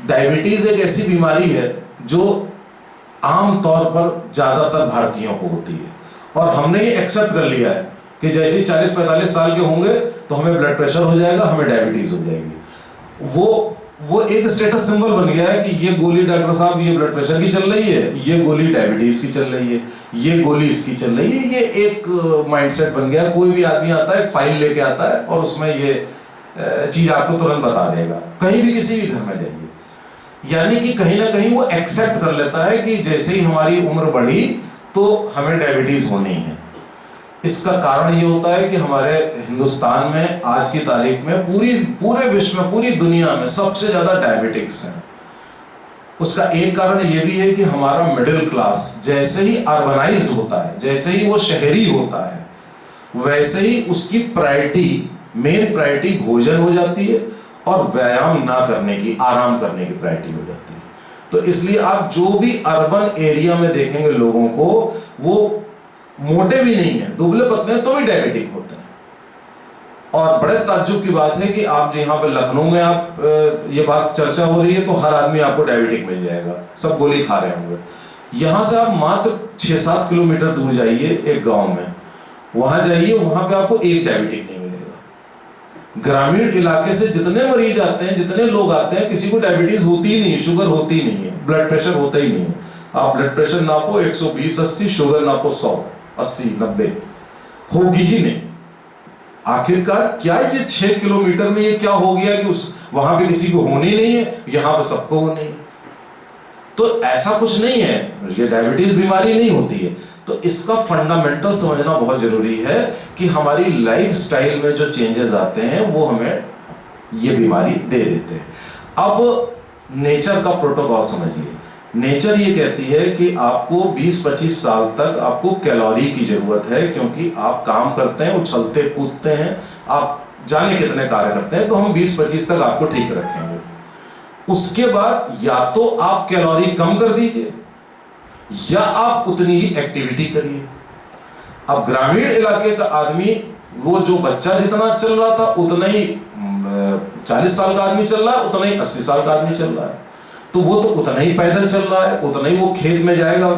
Diabetes एक ऐसी बीमारी है जो आम तौर पर ज्यादातर भारतीयों को होती है, और हमने ये एक्सेप्ट कर लिया है कि जैसे 40-45 साल के होंगे तो हमें ब्लड प्रेशर हो जाएगा, हमें डायबिटीज हो जाएगी। वो एक स्टेटस सिंबल बन गया है कि ये गोली डॉक्टर साहब ये ब्लड प्रेशर की चल रही है, ये गोली डायबिटीज की चल रही है, ये गोली इसकी चल रही है। ये एक माइंडसेट बन गया। कोई भी आदमी आता है, फाइल लेके आता है और उसमें ये चीज आपको तुरंत बता देगा, कहीं भी किसी भी घर में जाइए। यानी कि कहीं ना कहीं वो एक्सेप्ट कर लेता है कि जैसे ही हमारी उम्र बढ़ी तो हमें डायबिटीज होनी है। इसका कारण ये होता है कि हमारे हिंदुस्तान में आज की तारीख में पूरे विश्व में, पूरी दुनिया में सबसे ज्यादा डायबिटिक्स हैं। उसका एक कारण ये भी है कि हमारा मिडिल क्लास जैसे ही अर्बनाइज्ड होता है, जैसे ही वो शहरी होता है, वैसे ही उसकी मेन प्रायोरिटी भोजन हो जाती है और व्यायाम ना करने की, आराम करने की प्रायोरिटी हो जाती है। तो इसलिए आप जो भी अर्बन एरिया में देखेंगे लोगों को, वो मोटे भी नहीं है, दुबले पतले हैं तो भी डायबिटिक होते हैं। और बड़े ताज्जुब की बात है कि आप यहाँ पे लखनऊ में आप ये बात चर्चा हो रही है तो हर आदमी आपको डायबिटिक मिल जाएगा, सब गोली खा रहे होंगे। यहाँ से आप मात्र 6-7 किलोमीटर दूर जाइए एक गांव में, वहां जाइए, वहां पे आपको एक डायबिटिक नहीं मिलेगा। ग्रामीण इलाके से जितने मरीज आते हैं, जितने लोग आते हैं, किसी को डायबिटीज होती ही नहीं है, शुगर होती ही नहीं है, ब्लड प्रेशर होता ही नहीं है। आप ब्लड प्रेशर नापो 120-80, शुगर नापो 100-80-90, होगी ही नहीं। आखिरकार क्या ये 6 किलोमीटर में ये क्या हो गया कि उस वहां पे किसी को होनी नहीं है, यहां पे सबको होनी है? तो ऐसा कुछ नहीं है, ये डायबिटीज बीमारी नहीं होती है। तो इसका फंडामेंटल समझना बहुत जरूरी है कि हमारी लाइफस्टाइल में जो चेंजेस आते हैं वो हमें ये बीमारी दे देते हैं। अब नेचर का प्रोटोकॉल समझिए। नेचर ये कहती है कि आपको 20-25 साल तक आपको कैलोरी की जरूरत है, क्योंकि आप काम करते हैं, उछलते कूदते हैं, आप जाने कितने कार्य करते हैं, तो हम 20-25 तक आपको ठीक रखेंगे। उसके बाद या तो आप कैलोरी कम कर दीजिए या आप उतनी ही एक्टिविटी करिए। अब ग्रामीण इलाके का आदमी, वो जो बच्चा जितना चल रहा था उतना ही 40 साल का आदमी चल रहा है, उतना ही 80 साल का आदमी चल रहा है। तो वो तो उतना ही पैदल चल रहा है, उतना ही वो खेत में जाएगा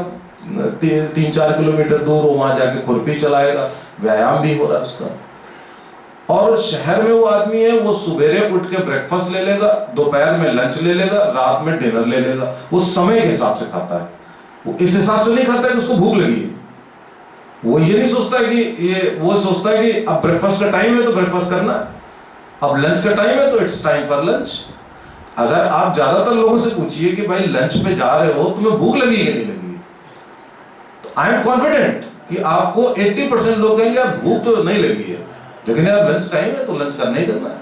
3-4 किलोमीटर दूर, वहां जाके खुरपी चलाएगा, व्यायाम भी हो रहा है उसका। और शहर में वो आदमी है, वो सुबेरे उठ के ब्रेकफास्ट ले लेगा, दोपहर में लंच ले लेगा, रात में डिनर ले लेगा। वो समय के हिसाब से खाता है, वो इस हिसाब से नहीं खाता है कि उसको भूख लगी है। वो ये नहीं सोचता कि वो सोचता है कि अब ब्रेकफास्ट का टाइम है तो ब्रेकफास्ट करना, अब लंच का टाइम है तो इट्स टाइम फॉर लंच। अगर आप ज्यादातर लोगों से पूछिए कि भाई लंच पे जा रहे हो, तुम्हें भूख लगी कि नहीं लगी, तो आई एम कॉन्फिडेंट कि आपको 80% लोग कहेंगे यार भूख तो नहीं लगी है, लेकिन यार लंच टाइम है तो लंच करना ही करना है।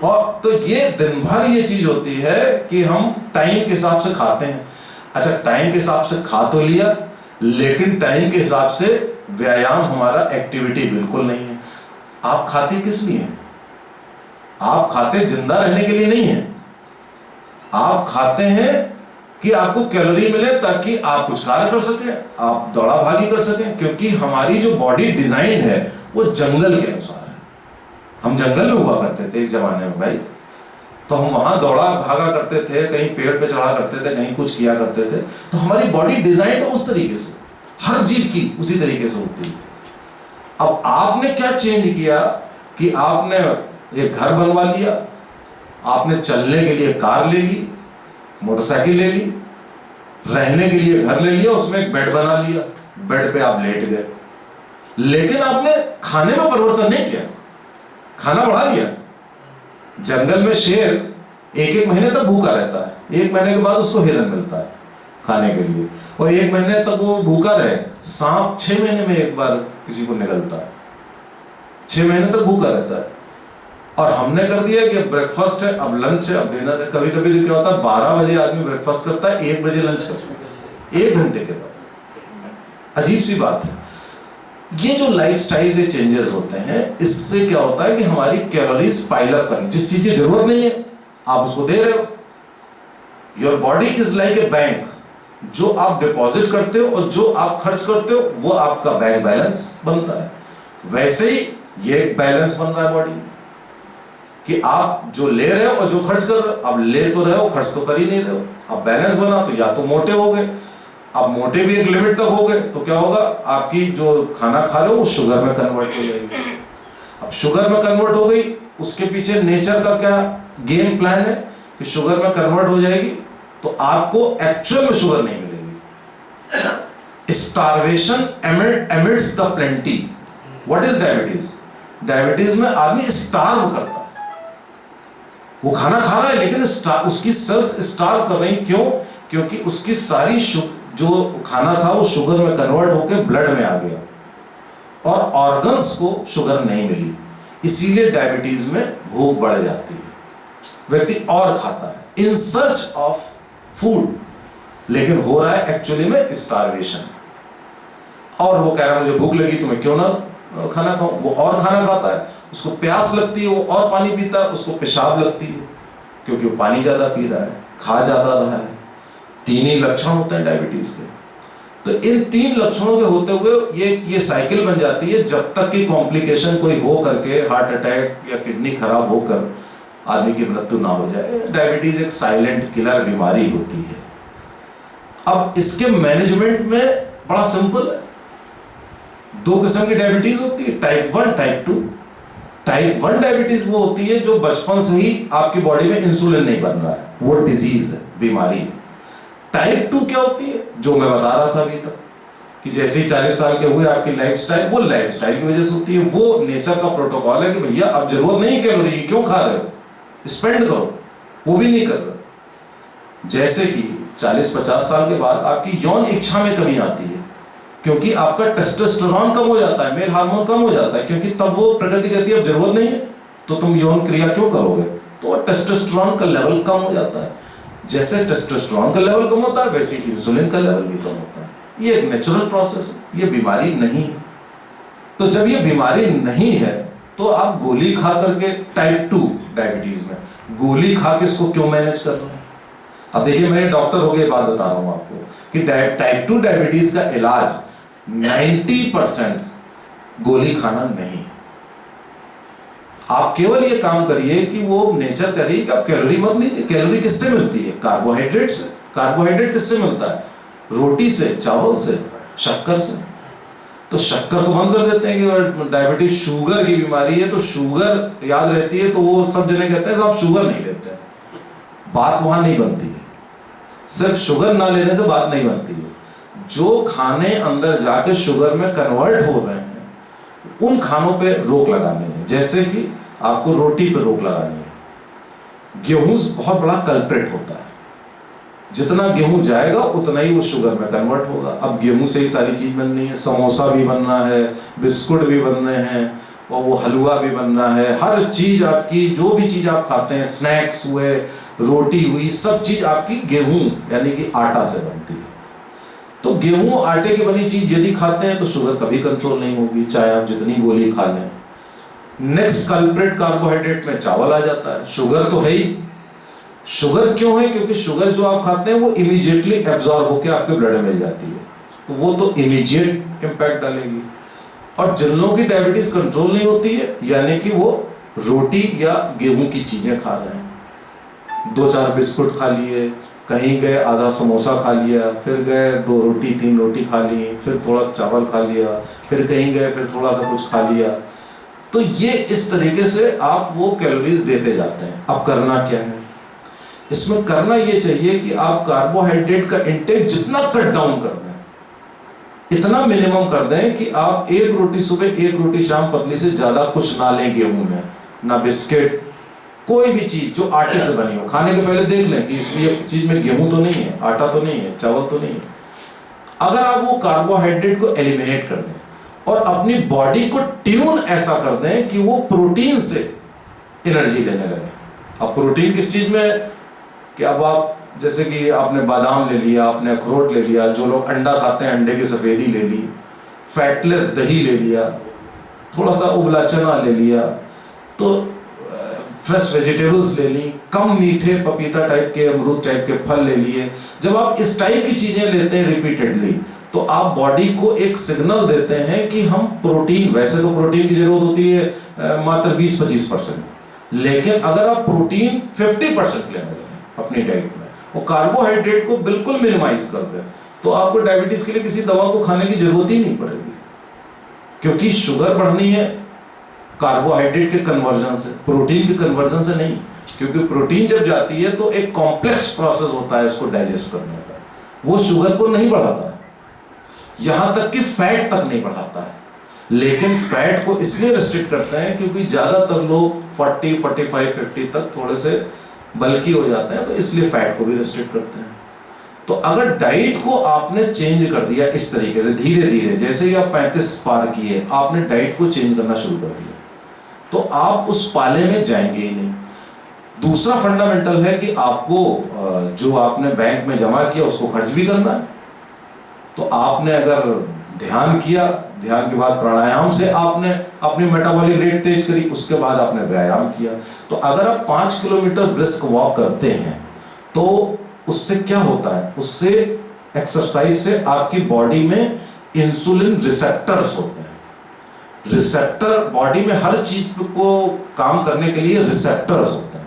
और तो ये दिन भर ये चीज होती है कि हम टाइम के हिसाब से खाते हैं। अच्छा, टाइम के हिसाब से खा तो लिया, लेकिन टाइम के हिसाब से व्यायाम, हमारा एक्टिविटी बिल्कुल नहीं है। आप खाते किस लिए हैं? आप खाते जिंदा रहने के लिए नहीं है। आप खाते हैं कि आपको कैलोरी मिले ताकि आप कुछ कार्य कर सकें, आप दौड़ा भागी कर सकें, क्योंकि हमारी जो बॉडी डिजाइन है वो जंगल के अनुसार है। हम जंगल में हुआ करते थे एक जमाने में भाई, तो हम वहां दौड़ा भागा करते थे, कहीं पेड़ पे चढ़ा करते थे, कहीं कुछ किया करते थे। तो हमारी बॉडी डिजाइन उस तरीके से, हर जीव की उसी तरीके से होती है। अब आपने क्या चेंज किया कि आपने एक घर बनवा लिया, आपने चलने के लिए कार ले ली, मोटरसाइकिल ले ली, रहने के लिए घर ले लिया, उसमें एक बेड बना लिया, बेड पे आप लेट गए, लेकिन आपने खाने में परिवर्तन नहीं किया, खाना बढ़ा लिया। जंगल में शेर 1-1 महीने तक भूखा रहता है, 1 महीने के बाद उसको हिरन मिलता है खाने के लिए, और 1 महीने तक वो भूखा रहे। सांप 6 महीने में एक बार किसी को निकलता है, 6 महीने तक भूखा रहता है। और हमने कर दिया कि ब्रेकफास्ट है, अब लंच है, अब डिनर है। कभी कभी तो क्या होता है 12 बजे आदमी ब्रेकफास्ट करता है, 1 बजे लंच करता है, 1 घंटे के बाद। अजीब सी बात है। ये जो लाइफस्टाइल के चेंजेस होते हैं, इससे क्या होता है कि हमारी कैलोरीज पाइल अप करनी, जिस चीज की जरूरत नहीं है आप उसको दे रहे हो। Your body is like a bank, जो आप डिपॉजिट करते हो और जो आप खर्च करते हो वो आपका बैंक बैलेंस बनता है। वैसे ही ये एक बैलेंस बन रहा है बॉडी, कि आप जो ले रहे हो और जो खर्च कर रहे हो, अब ले तो रहे हो, खर्च तो कर ही नहीं रहे हो। अब बैलेंस बना तो या तो मोटे हो गए, अब मोटे भी एक लिमिट तक हो गए तो क्या होगा, आपकी जो खाना खा रहे हो वो शुगर में कन्वर्ट हो जाएगी। अब शुगर में कन्वर्ट हो गई, उसके पीछे नेचर का क्या गेम प्लान है कि शुगर में कन्वर्ट हो जाएगी तो आपको एक्चुअल में शुगर नहीं मिलेगी। Starvation amidst the plenty. What is diabetes? Diabetes में आदमी स्टार्व करता है, वो खाना खा रहा है लेकिन उसकी सेल्स स्टार्व कर रही। क्यों? क्योंकि उसकी सारी जो खाना था वो शुगर में कन्वर्ट होकर ब्लड में आ गया और ऑर्गन्स को शुगर नहीं मिली, इसीलिए डायबिटीज में भूख बढ़ जाती है, व्यक्ति और खाता है इन सर्च ऑफ फूड, लेकिन हो रहा है एक्चुअली में स्टारवेशन। और वो कह रहा है मुझे भूख लगी तो मैं क्यों ना खाना खाऊं, वो और खाना खाता है, उसको प्यास लगती है वो और पानी पीता है, उसको पेशाब लगती है क्योंकि वो पानी ज्यादा पी रहा है, खा ज्यादा रहा है। तीन ही लक्षण होते हैं डायबिटीज के। तो इन तीन लक्षणों के होते हुए ये साइकिल बन जाती है जब तक कि कॉम्प्लिकेशन कोई हो करके हार्ट अटैक या किडनी खराब होकर आदमी की मृत्यु ना हो जाए। डायबिटीज एक साइलेंट किलर बीमारी होती है। अब इसके मैनेजमेंट में बड़ा सिंपल है। दो किस्म की डायबिटीज होती है, टाइप 1 टाइप 2। टाइप 1 डायबिटीज वो होती है जो बचपन से ही आपकी बॉडी में इंसुलिन नहीं बन रहा है, वो डिजीज है, बीमारी है। टाइप 2 क्या होती है, जो मैं बता रहा था अभी तक कि जैसे ही 40 साल के हुए आपकी लाइफस्टाइल, वो लाइफस्टाइल की वजह से होती है। वो नेचर का प्रोटोकॉल है कि भैया अब जरूरत नहीं कैलोरी की, क्यों खा रहे हो, स्पेंड करो, वो भी नहीं कर रहे। जैसे कि 40-50 साल के बाद आपकी यौन इच्छा में कमी आती है क्योंकि आपका टेस्टोस्टेरोन कम हो जाता है, मेल हार्मोन कम हो जाता है, क्योंकि तब वो प्रकृति कहती है अब जरूरत नहीं है तो तुम यौन क्रिया क्यों करोगे, तो टेस्टोस्टेरोन का लेवल कम हो जाता है। जैसे टेस्टोस्टेरोन का लेवल कम होता है वैसे इंसुलिन का लेवल भी कम होता है। ये एक नेचुरल प्रोसेस है, ये बीमारी नहीं है। तो जब ये बीमारी नहीं है तो आप गोली खा करके, टाइप 2 डायबिटीज में गोली खा के इसको क्यों मैनेज कर रहे हैं। अब देखिए मैं डॉक्टर हो गए बात बता रहा हूं आपको कि टाइप 2 डायबिटीज का इलाज 90% गोली खाना नहीं। आप केवल ये काम करिए कि वो नेचर करिए कि आप कैलोरी मत लीजिए। कैलोरी किससे मिलती है, कार्बोहाइड्रेट से। कार्बोहाइड्रेट किससे मिलता है, रोटी से, चावल से, शक्कर से। तो शक्कर तो बंद कर देते हैं कि डायबिटीज शुगर की बीमारी है तो शुगर याद रहती है, तो वो सब जने कहते हैं आप शुगर नहीं लेते। बात वहां नहीं बनती है, सिर्फ शुगर ना लेने से बात नहीं बनती है। जो खाने अंदर जाके शुगर में कन्वर्ट हो रहे हैं उन खानों पे रोक लगानी है। जैसे कि आपको रोटी पे रोक लगानी है। गेहूं बहुत बड़ा कल्प्रिट होता है, जितना गेहूं जाएगा उतना ही वो शुगर में कन्वर्ट होगा। अब गेहूं से ही सारी चीज बननी है, समोसा भी बनना है, बिस्कुट भी बन रहे हैं और वो हलवा भी बन रहा है। हर चीज आपकी, जो भी चीज आप खाते हैं, स्नैक्स हुए, रोटी हुई, सब चीज आपकी गेहूं यानी कि आटा से बनती है। तो गेहूं आटे की बनी चीज यदि खाते हैं तो शुगर कभी कंट्रोल नहीं होगी, चाहे आप जितनी गोली खा लें। नेक्स्ट कल्प्रिट कार्बोहाइड्रेट में चावल आ जाता है। शुगर तो है ही। शुगर क्यों है, क्योंकि शुगर जो आप खाते हैं वो इमीडिएटली एब्जॉर्ब होकर आपके ब्लड में मिल जाती है, तो वो तो इमीडिएट इंपैक्ट डालेगी। और जिन लोगों की डायबिटीज कंट्रोल नहीं होती है, यानी कि वो रोटी या गेहूं की चीजें खा रहे हैं, 2-4 बिस्कुट खा लिए, कहीं गए आधा समोसा खा लिया, फिर गए 2 रोटी 3 रोटी खा ली, फिर थोड़ा चावल खा लिया, फिर कहीं गए फिर थोड़ा सा कुछ खा लिया, तो ये इस तरीके से आप वो कैलोरीज देते जाते हैं। अब करना क्या है इसमें, करना ये चाहिए कि आप कार्बोहाइड्रेट का इंटेक जितना कट डाउन कर दें, इतना मिनिमम कर दें कि आप 1 रोटी सुबह 1 रोटी शाम, पतली से ज्यादा कुछ ना लें गेहूं में, ना बिस्किट, कोई भी चीज जो आटे से बनी हो। खाने के पहले देख लें कि इसमें ये चीज में गेहूं तो नहीं है, आटा तो नहीं है, चावल तो नहीं है। अगर आप वो कार्बोहाइड्रेट को एलिमिनेट कर दें और अपनी बॉडी को ट्यून ऐसा कर दें कि वो प्रोटीन से एनर्जी लेने लगे। अब प्रोटीन किस चीज में, कि अब आप जैसे कि आपने बादाम ले लिया, आपने अखरोट ले लिया, जो लोग अंडा खाते हैं अंडे की सफेदी ले ली, फैटलेस दही ले लिया, थोड़ा सा उबला चना ले लिया, तो फ्रेश वेजिटेबल्स ले ली, कम मीठे पपीता टाइप के, अमरूद टाइप के फल ले लिए। जब आप इस टाइप की चीजें लेते हैं रिपीटेडली तो आप बॉडी को एक सिग्नल देते हैं कि हम प्रोटीन, वैसे तो प्रोटीन की जरूरत होती है मात्र 20-25%, लेकिन अगर आप प्रोटीन 50% लेने लगे अपनी डाइट में और कार्बोहाइड्रेट को बिल्कुल मिनिमाइज कर दें, तो आपको डायबिटीज के लिए किसी दवा को खाने की जरूरत ही नहीं पड़ेगी, क्योंकि शुगर बढ़नी है कार्बोहाइड्रेट के कन्वर्जन से, प्रोटीन के कन्वर्जन से नहीं। क्योंकि प्रोटीन जब जाती है तो एक कॉम्प्लेक्स प्रोसेस होता है इसको डाइजेस्ट करने का, वो शुगर को नहीं बढ़ाता है, यहां तक कि फैट तक नहीं बढ़ाता है। लेकिन फैट को इसलिए रिस्ट्रिक्ट करते हैं क्योंकि ज्यादातर लोग 40, 45, 50 तक थोड़े से बल्की हो जाते हैं, तो इसलिए फैट को भी रिस्ट्रिक्ट करते हैं। तो अगर डाइट को आपने चेंज कर दिया इस तरीके से धीरे धीरे, जैसे ही आप 35 पार किए आपने डाइट को चेंज करना शुरू कर दिया, तो आप उस पाले में जाएंगे ही नहीं। दूसरा फंडामेंटल है कि आपको जो आपने बैंक में जमा किया उसको खर्च भी करना है। तो आपने अगर ध्यान किया, ध्यान के बाद प्राणायाम से आपने अपनी मेटाबॉलिक रेट तेज करी, उसके बाद आपने व्यायाम किया, तो अगर आप 5 किलोमीटर ब्रिस्क वॉक करते हैं तो उससे क्या होता है, उससे एक्सरसाइज से आपकी बॉडी में इंसुलिन रिसेप्टर्स होते हैं। रिसेप्टर बॉडी में हर चीज को काम करने के लिए रिसेप्टर्स होते हैं,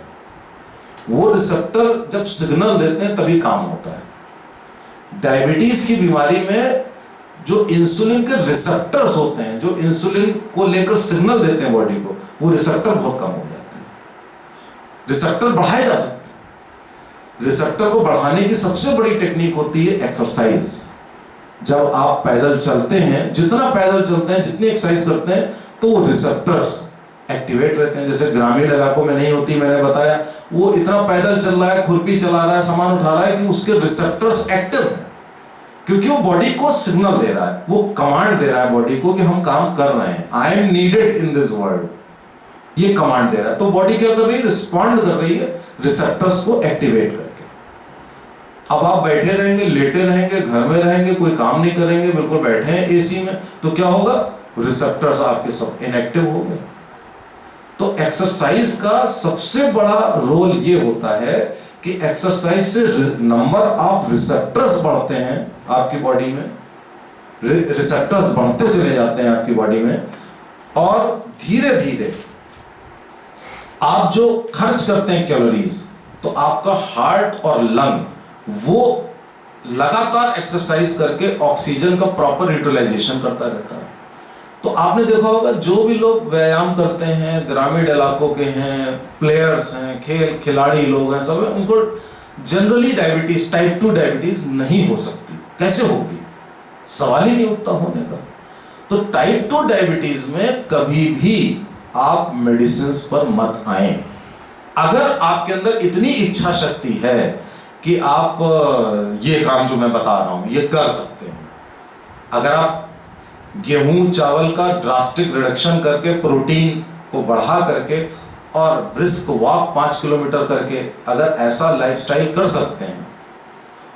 वो रिसेप्टर जब सिग्नल देते हैं तभी काम होता है। डायबिटीज की बीमारी में जो इंसुलिन के रिसेप्टर्स होते हैं, जो इंसुलिन को लेकर सिग्नल देते हैं बॉडी को, वो रिसेप्टर बहुत कम हो जाते हैं। रिसेप्टर बढ़ाए जा सकते हैं। रिसेप्टर को बढ़ाने की सबसे बड़ी टेक्निक होती है एक्सरसाइज। जब आप पैदल चलते हैं, जितना पैदल चलते हैं, जितनी एक्सरसाइज करते हैं, तो वो रिसेप्टर्स एक्टिवेट रहते हैं। जैसे ग्रामीण इलाकों में नहीं होती, मैंने बताया, वो इतना पैदल चल रहा है, खुरपी चला रहा है, सामान उठा रहा है कि उसके रिसेप्टर्स एक्टिव हैं, क्योंकि वो बॉडी को सिग्नल दे रहा है, वो कमांड दे रहा है बॉडी को कि हम काम कर रहे हैं, I am needed in this world, ये कमांड दे रहा है। तो बॉडी क्या कर रही है, रिस्पॉन्ड कर रही है रिसेप्टर्स को एक्टिवेट करके। अब आप बैठे रहेंगे, लेटे रहेंगे, घर में रहेंगे, कोई काम नहीं करेंगे, बिल्कुल बैठे हैं एसी में, तो क्या होगा, रिसेप्टर्स आपके सब इनएक्टिव हो गए। तो एक्सरसाइज का सबसे बड़ा रोल ये होता है कि एक्सरसाइज से नंबर ऑफ रिसेप्टर्स बढ़ते हैं आपकी बॉडी में, रिसेप्टर्स बढ़ते चले जाते हैं आपकी बॉडी में, और धीरे धीरे आप जो खर्च करते हैं कैलोरीज, तो आपका हार्ट और लंग वो लगातार एक्सरसाइज करके ऑक्सीजन का प्रॉपर यूटिलाइजेशन करता रहता है। तो आपने देखा होगा जो भी लोग व्यायाम करते हैं, ग्रामीण इलाकों के हैं, प्लेयर्स हैं, खिलाड़ी लोग हैं, सब है, उनको जनरली डायबिटीज, टाइप 2 डायबिटीज नहीं हो सकती। कैसे होगी, सवाल ही नहीं उठता होने का। तो टाइप 2 डायबिटीज में कभी भी आप मेडिसिन पर मत आए। अगर आपके अंदर इतनी इच्छा शक्ति है कि आप ये काम जो मैं बता रहा हूं ये कर सकते हैं, अगर आप गेहूं चावल का ड्रास्टिक रिडक्शन करके, प्रोटीन को बढ़ा करके और ब्रिस्क वॉक 5 किलोमीटर करके अगर ऐसा लाइफस्टाइल कर सकते हैं,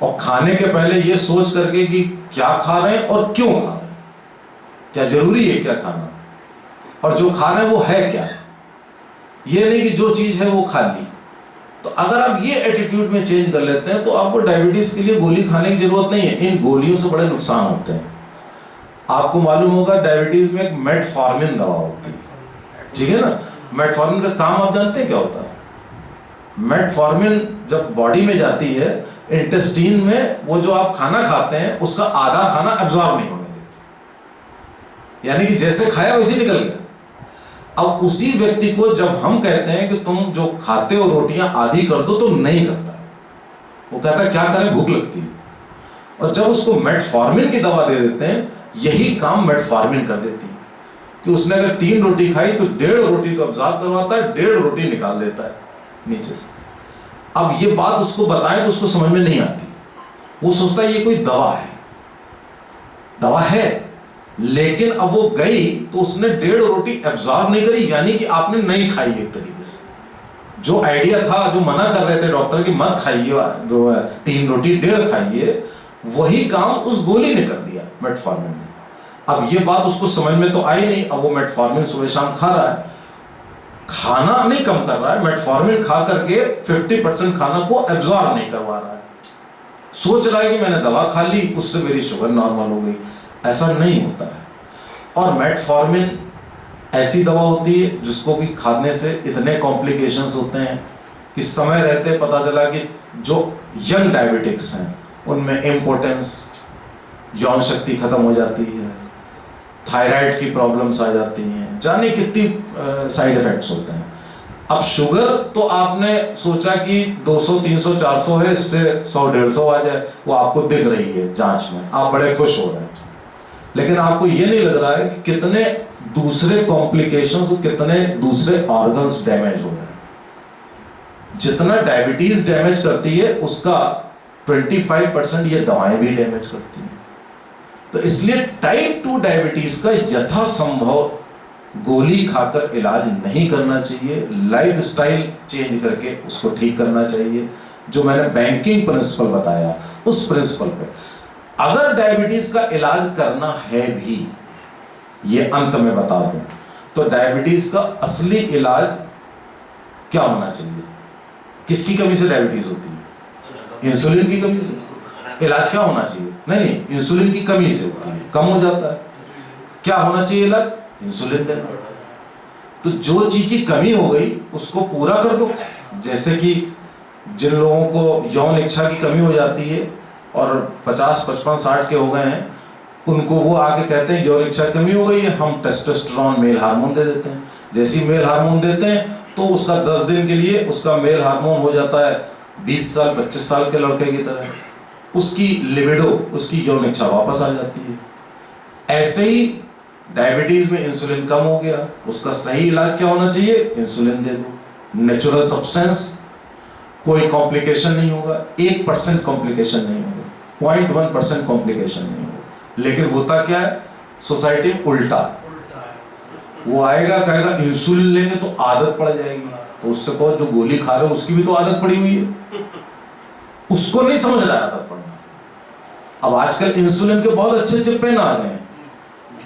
और खाने के पहले ये सोच करके कि क्या खा रहे हैं और क्यों खा रहे हैं, क्या जरूरी है क्या खाना, और जो खा रहे हैं वो है क्या, ये नहीं कि जो चीज है वो खा ली। तो अगर आप ये एटीट्यूड में चेंज कर लेते हैं तो आपको डायबिटीज के लिए गोली खाने की जरूरत नहीं है। इन गोलियों से बड़े नुकसान होते हैं। आपको मालूम होगा डायबिटीज में एक मेटफॉर्मिन दवा होती है, ठीक है ना। मेटफॉर्मिन का काम आप जानते हैं क्या होता है? मेटफॉर्मिन जब बॉडी में जाती है, इंटेस्टीन में वो जो आप खाना खाते हैं उसका आधा खाना एब्जॉर्ब नहीं होने देती, यानी कि जैसे खाया वैसे निकल गया। अब उसी व्यक्ति को जब हम कहते हैं कि तुम जो खाते हो रोटियां आधी कर दो, तो नहीं करता है, वो कहता है क्या करें, भूख लगती है। और जब उसको मेटफॉर्मिन की दवा दे देते हैं, यही काम मेटफॉर्मिन कर देती है कि उसने अगर 3 रोटी खाई तो 1.5 रोटी तो ऑब्जॉर्व करवाता है, 1.5 रोटी निकाल देता है नीचे से। अब ये बात उसको बताएं तो उसको समझ में नहीं आती, वो सोचता है ये कोई दवा है, दवा है, लेकिन अब वो गई तो उसने 1.5 रोटी एब्जॉर्ब नहीं करी, यानी कि आपने नहीं खाई। एक तरीके से जो आइडिया था, जो मना कर रहे थे डॉक्टर कि मत खाइए, जो 3 रोटी 1.5 खाइए, वही काम उस गोली ने कर दिया मेटफॉर्मिन ने। अब ये बात उसको समझ में तो आई नहीं। अब वो मेटफॉर्मिन सुबह शाम खा रहा है, खाना नहीं कम कर रहा है, मेटफॉर्मिन खा करके 50% खाना को एब्जॉर्ब नहीं करवा रहा है। सोच रहा है कि मैंने दवा खा ली, उससे मेरी शुगर नॉर्मल हो गई। ऐसा नहीं होता है। और मेटफॉर्मिन ऐसी दवा होती है जिसको कि खाने से इतने कॉम्प्लिकेशंस होते हैं कि समय रहते पता चला कि जो यंग डायबिटिक्स हैं उनमें इम्पोर्टेंस, यौन शक्ति खत्म हो जाती है, थायराइड की प्रॉब्लम्स आ जाती हैं, जाने कितनी साइड इफेक्ट्स होते हैं। अब शुगर तो आपने सोचा कि 200 300 400 है, इससे 100 150 आ जाए, वो आपको दिख रही है जांच में, आप बड़े खुश हो रहे हैं, लेकिन आपको ये नहीं लग रहा है कि कितने दूसरे कॉम्प्लिकेशंस, कितने दूसरे ऑर्गन्स डैमेज हो रहे हैं। जितना डायबिटीज डैमेज करती है उसका 25% ये दवाएं भी डैमेज करती हैं। तो इसलिए टाइप 2 डायबिटीज का यथासंभव गोली खाकर इलाज नहीं करना चाहिए, लाइफस्टाइल चेंज करके उसको ठीक करना चाहिए। जो मैंने बैंकिंग प्रिंसिपल बताया उस प्रिंसिपल पे अगर डायबिटीज का इलाज करना है भी, ये अंत में बता दूं, तो डायबिटीज का असली इलाज क्या होना चाहिए? किसकी कमी से डायबिटीज होती है? इंसुलिन की कमी से। इलाज क्या होना चाहिए? नहीं, इंसुलिन की कमी से होता है, कम हो जाता है। क्या होना चाहिए इलाज? इंसुलिन देना। तो जो चीज की कमी हो गई उसको पूरा कर दो। जैसे कि जिन लोगों को यौन इच्छा की कमी हो जाती है और 50 55 60 के हो गए हैं, उनको वो आके कहते हैं यौन इच्छा कमी हो गई है, हम टेस्टोस्टेरोन मेल हार्मोन दे देते हैं। जैसे ही मेल हार्मोन देते हैं तो उसका 10 दिन के लिए उसका मेल हार्मोन हो जाता है 20 साल 25 साल के लड़के की तरह, उसकी लिबिडो, उसकी यौन इच्छा वापस आ जाती है। ऐसे ही डायबिटीज में इंसुलिन कम हो गया, उसका सही इलाज क्या होना चाहिए? इंसुलिन दे दो, नेचुरल सब्सटेंस, कोई कॉम्प्लिकेशन नहीं होगा, 1% कॉम्प्लिकेशन नहीं होगा, 0.1% कॉम्प्लिकेशन नहीं होगा। लेकिन होता क्या है सोसाइटी में? उल्टा। वो आएगा कहेगा इंसुलिन लेंगे तो आदत पड़ जाएगी, तो उससे कहो जो गोली खा रहे हो उसकी भी तो आदत पड़ी हुई है, उसको नहीं समझ रहा आदत पड़ना। अब आजकल इंसुलिन के बहुत अच्छे अच्छे पेन आ गए हैं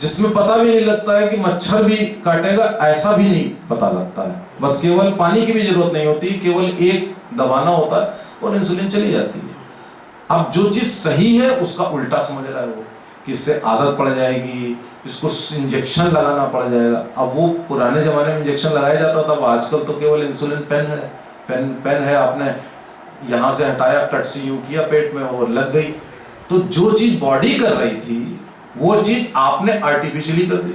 जिसमें पता भी नहीं लगता है कि मच्छर भी काटेगा, ऐसा भी नहीं पता लगता है। बस केवल पानी की भी जरूरत नहीं होती, केवल एक दबाना होता है और इंसुलिन चली जाती है। अब जो चीज सही है उसका उल्टा समझ रहा है वो, कि इससे आदत पड़ जाएगी, इसको इंजेक्शन लगाना पड़ जाएगा। अब वो पुराने जमाने में इंजेक्शन लगाया जाता था, अब आजकल तो केवल इंसुलिन पेन है, पेन है, आपने यहाँ से हटाया, कट से यूं किया पेट में और लग गई। तो जो चीज बॉडी कर रही थी वो चीज आपने आर्टिफिशियली कर दी।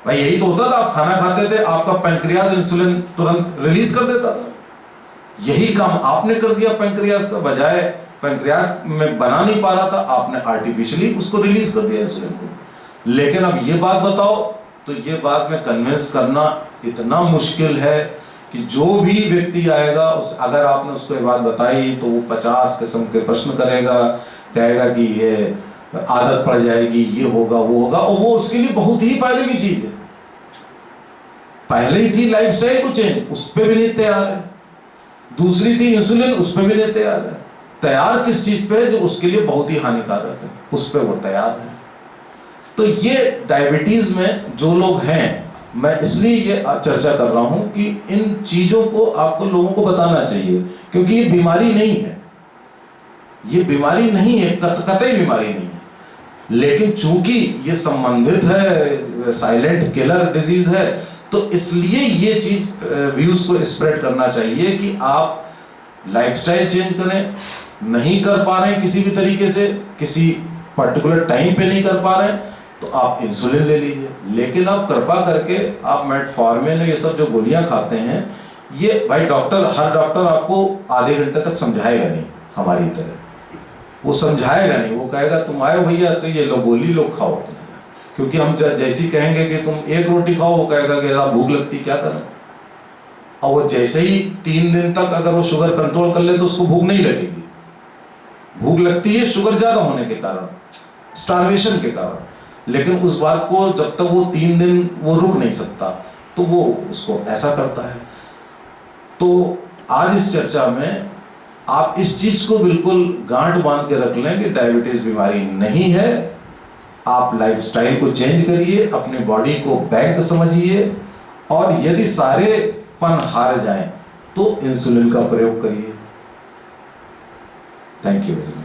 भाई यही तो होता था, आप खाना खाते थे, आपका पैंक्रियाज इंसुलिन तुरंत रिलीज कर देता था, यही काम आपने कर दिया पैंक्रियाज का। बजाय पैंक्रियाज में बना नहीं पा रहा था, आपने आर्टिफिशियली उसको रिलीज कर दिया इंसुलिन को। लेकिन अब ये बात बताओ, तो ये बात में कन्विंस करना इतना मुश्किल है कि जो भी व्यक्ति आएगा अगर आपने उसको ये बात बताई तो वो 50 किस्म के प्रश्न करेगा, कहेगा कि ये आदत पड़ जाएगी, ये होगा वो होगा, और वो उसके लिए बहुत ही फायदे की चीज है। पहले ही थी लाइफस्टाइल को चेंज, उस पर भी नहीं तैयार है। दूसरी थी इंसुलिन, उस पर भी नहीं तैयार है। तैयार किस चीज पे? जो उसके लिए बहुत ही हानिकारक है, उस पर वो तैयार है। तो ये डायबिटीज में जो लोग हैं, मैं इसलिए ये चर्चा कर रहा हूं कि इन चीजों को आपको लोगों को बताना चाहिए, क्योंकि ये बीमारी नहीं है, ये बीमारी नहीं है, कतई बीमारी नहीं है। लेकिन चूंकि ये संबंधित है, साइलेंट किलर डिजीज है, तो इसलिए ये चीज व्यूज को स्प्रेड करना चाहिए कि आप लाइफस्टाइल चेंज करें। नहीं कर पा रहे हैं किसी भी तरीके से, किसी पर्टिकुलर टाइम पे नहीं कर पा रहे हैं, तो आप इंसुलिन ले लीजिए। लेकिन आप कृपा करके आप मेटफॉर्मिन ये सब जो गोलियां खाते हैं, ये भाई हर डॉक्टर आपको आधे घंटे तक समझाएगा नहीं, हमारी तरह वो समझाएगा नहीं। वो कहेगा तुम आए भैया तो ये लो गोली लो खाओ, क्योंकि हम जैसी कहेंगे कि तुम एक रोटी खाओ, वो कहेगा कि यार भूख लगती क्या करें। और वो जैसे ही 3 दिन तक अगर वो शुगर कंट्रोल कर ले तो उसको भूख नहीं लगेगी। भूख लगती है शुगर ज्यादा होने के कारण, स्टार्वेशन के कारण। लेकिन उस बात को जब तक वो 3 दिन वो रुक नहीं सकता, तो वो उसको ऐसा करता है। तो आज इस चर्चा में आप इस चीज को बिल्कुल गांठ बांध के रख लें कि डायबिटीज बीमारी नहीं है। आप लाइफस्टाइल को चेंज करिए, अपनी बॉडी को बैंक समझिए, और यदि सारे पन हार जाएं तो इंसुलिन का प्रयोग करिए। Thank you very much.